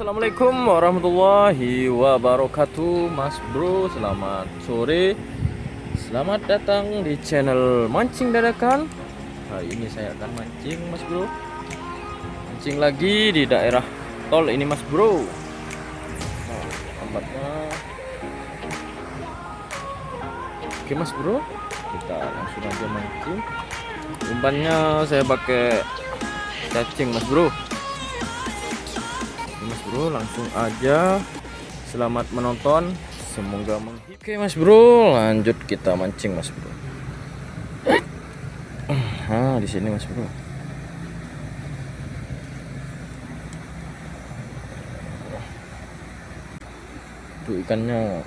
Assalamualaikum warahmatullahi wabarakatuh, Mas Bro. Selamat sore, selamat datang di channel Mancing Dadakan. Hari ini saya akan mancing, Mas Bro. Mancing lagi di daerah tol ini, Mas Bro. Nah, tempatnya. Oke, Mas Bro, kita langsung aja mancing. Umpannya saya pakai cacing, Mas Bro. Mas Bro, langsung aja. Selamat menonton, semoga menghibur. Oke Mas Bro, lanjut kita mancing Mas Bro. Nah, di sini Mas Bro. Tuh ikannya.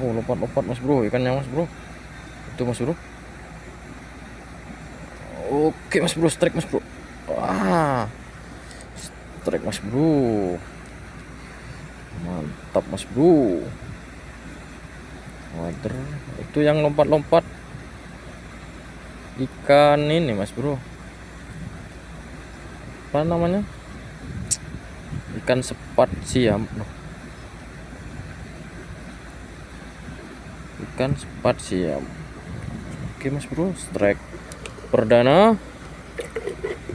Lompat-lompat Mas Bro, ikannya Mas Bro. Itu Mas Bro. Oke Mas Bro, strike Mas Bro. Wah. Strike Mas Bro. Mantap Mas Bro. Wader, itu yang lompat-lompat ikan ini Mas Bro. Apa namanya? Ikan sepat siam. Ikan sepat siam. Oke Mas Bro, strike perdana.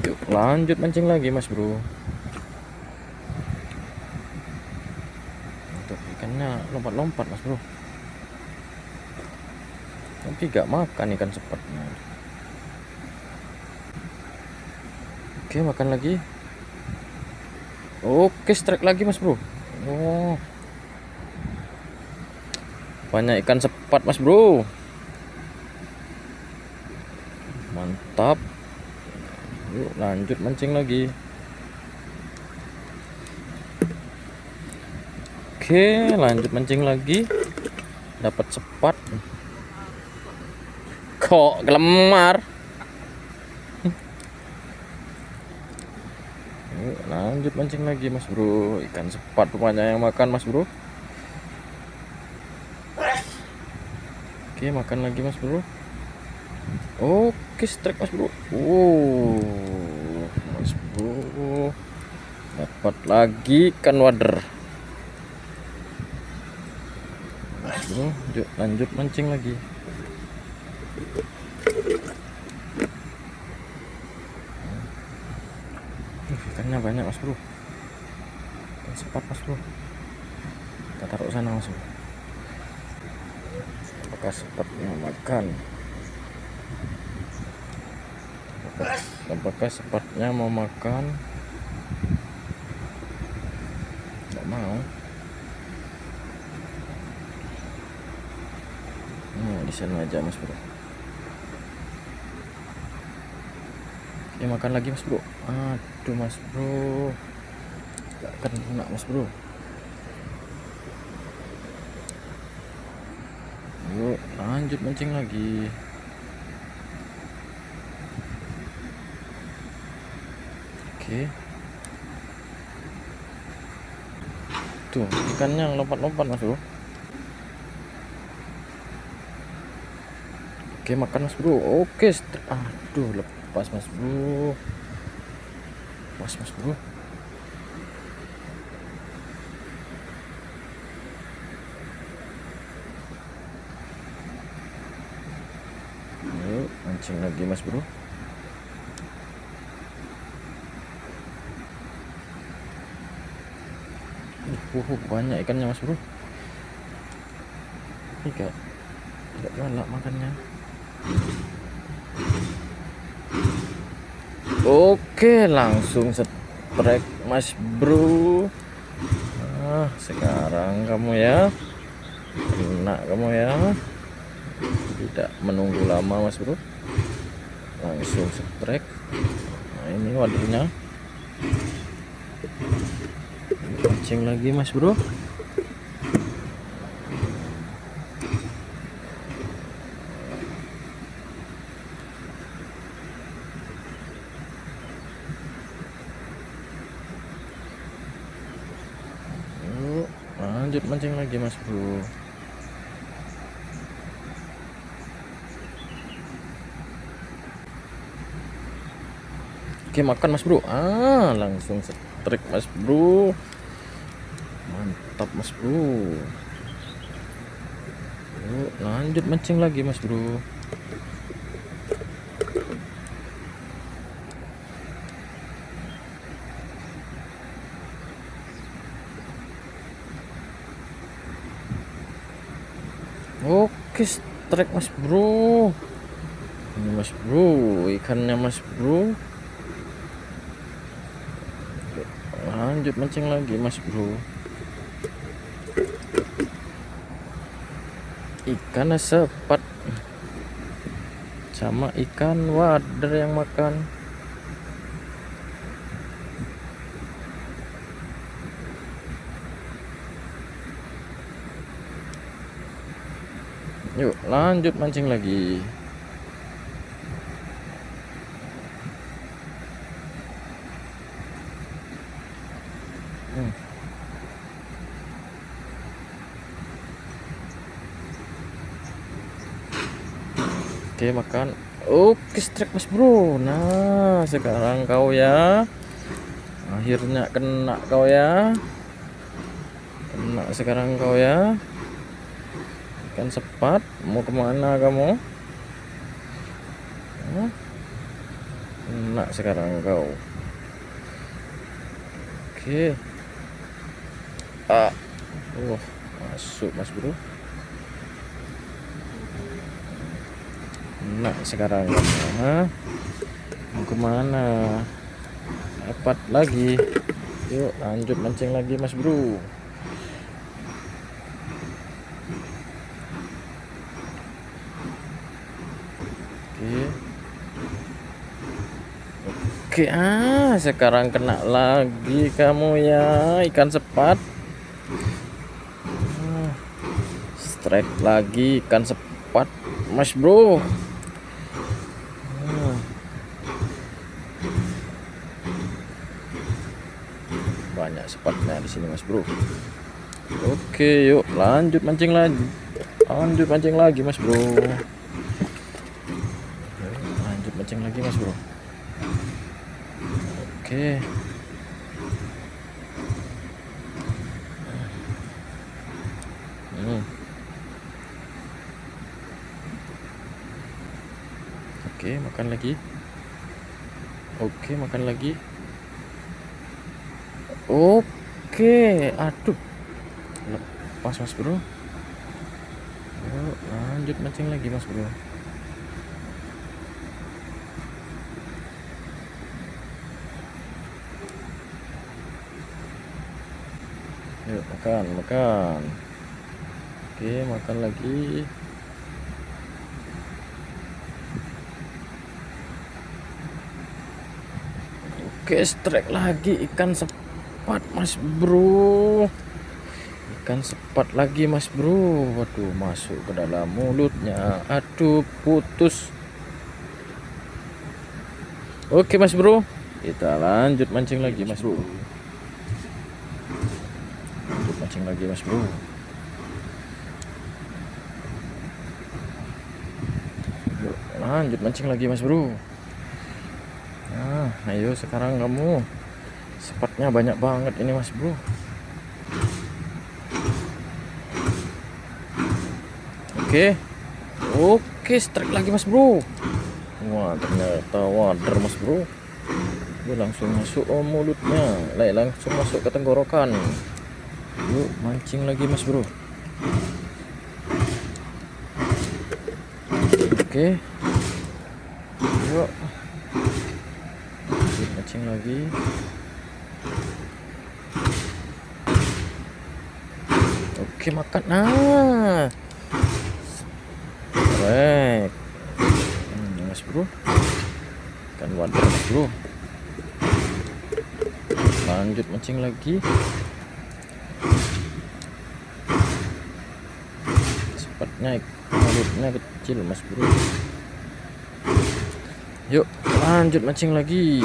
Yuk lanjut mancing lagi Mas Bro. Untuk ikannya lompat-lompat Mas Bro, tapi gak makan ikan sepatnya. Oke, makan lagi. Oke, strike lagi Mas Bro. Oh, banyak ikan sepat Mas Bro. Mantap. Yuk lanjut mancing lagi. Oke, lanjut mancing lagi. Dapat sepat. Kok gelemar? Yuk, lanjut mancing lagi Mas Bro. Ikan sepat rupanya yang makan Mas Bro. Oke, makan lagi Mas Bro. Oke, strike Mas Bro. Mas Bro. Dapat lagi ikan wader. Yuk lanjut mancing lagi. Ikannya banyak Mas Bro. Ikan sepat Mas Bro. Kita taruh sana Mas Bro. Apakah sepatnya makan? Apakah sepatnya mau makan? Nggak mau. Di sana aja Mas Bro. Oke, makan lagi Mas Bro. Aduh Mas Bro, gak kena Mas Bro. Yuk lanjut mancing lagi. Oke, tuh ikannya lompat-lompat Mas Bro. Oke, makan Mas Bro. Oke, aduh lepas Mas Bro. Lepas Mas Bro. Yuk mancing lagi Mas Bro. Banyak ikannya Mas Bro. Tidak galak makannya. Oke, langsung strike Mas Bro. Sekarang kamu ya, kena kamu ya. Tidak menunggu lama Mas Bro, langsung strike. Nah, ini wadahnya. Mancing lagi Mas Bro. Lanjut mancing lagi Mas Bro. Oke, makan mas bro. Langsung strike mas bro. Mantap mas bro. Yuk, lanjut mancing lagi mas bro. Oke, strike mas bro. Ini mas bro, ikannya mas bro. Lanjut mancing lagi mas bro. Ikan sepat sama ikan wader yang makan. Yuk lanjut mancing lagi. Oke, makan. Oke, strike mas bro. Nah, sekarang kau ya. Akhirnya kena kau ya. Kena sekarang kau ya. Ikan sepat. Mau kemana kamu? Kena sekarang kau. Oke. Masuk mas bro. Nah sekarang mau kemana? Dapat lagi. Yuk lanjut mancing lagi mas bro. Oke, sekarang kena lagi kamu ya, ikan sepat. Strike lagi ikan sepat mas bro. Banyak sepatnya di sini mas bro. Oke, yuk lanjut mancing lagi. Lanjut mancing lagi mas bro. Lanjut mancing lagi mas bro. Oke. Oke, makan lagi. Oke, makan lagi. Oke, aduh, lepas mas bro. Yuk, lanjut mancing lagi mas bro. Yuk makan. Oke, makan lagi. Oke, strike lagi ikan sepat mas bro. Ikan sepat lagi mas bro. Waduh, masuk ke dalam mulutnya. Aduh, putus. Oke mas bro, kita lanjut mancing lagi mas bro. Lanjut mancing lagi mas bro. Yuk, lanjut mancing lagi mas bro. Nah, ayo sekarang kamu. Sepatnya banyak banget ini mas bro. Oke, strike lagi mas bro. Wah, ternyata wader mas bro. Dia langsung masuk mulutnya, langsung masuk ke tenggorokan. Yuk mancing lagi mas bro. Oke, yuk mancing lagi. Oke, makan. Strike mas bro. Kan wader mas bro. Lanjut mancing lagi. Sepatnya mulutnya kecil mas bro. Yuk lanjut mancing lagi.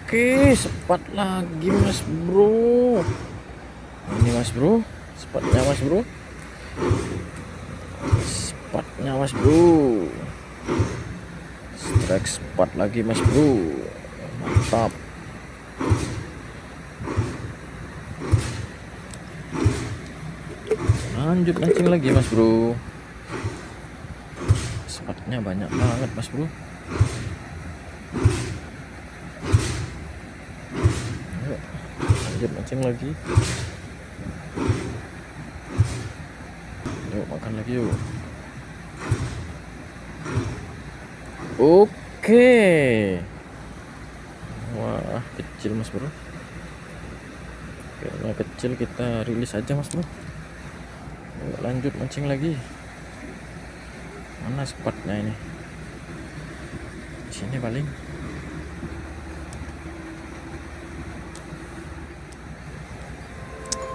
Oke, sepat lagi mas bro. Ini Mas Bro, spotnya Mas Bro. Spotnya Mas Bro. Strike spot lagi Mas Bro. Mantap. Lanjut mancing lagi Mas Bro. Spotnya banyak banget Mas Bro. Ayo, lanjut mancing lagi. Yuk makan lagi yuk. Oke. Wah kecil Mas Bro. Kayaknya kecil, kita rilis aja Mas Bro. Yuk, lanjut mancing lagi. Mana spotnya ini? Sini paling.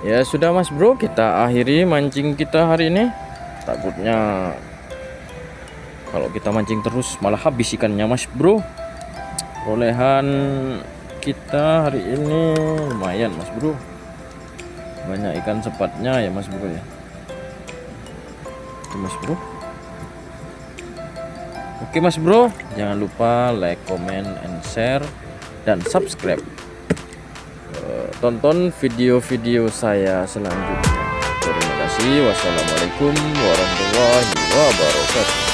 Ya sudah Mas Bro, kita akhiri mancing kita hari ini. Takutnya kalau kita mancing terus malah habis ikannya Mas Bro. Perolehan kita hari ini lumayan Mas Bro. Banyak ikan sepatnya ya Mas Bro ya. Oke Mas Bro. Oke Mas Bro, jangan lupa like, comment, and share, dan subscribe. Tonton video-video saya selanjutnya. Terima kasih. Wassalamualaikum warahmatullahi wabarakatuh.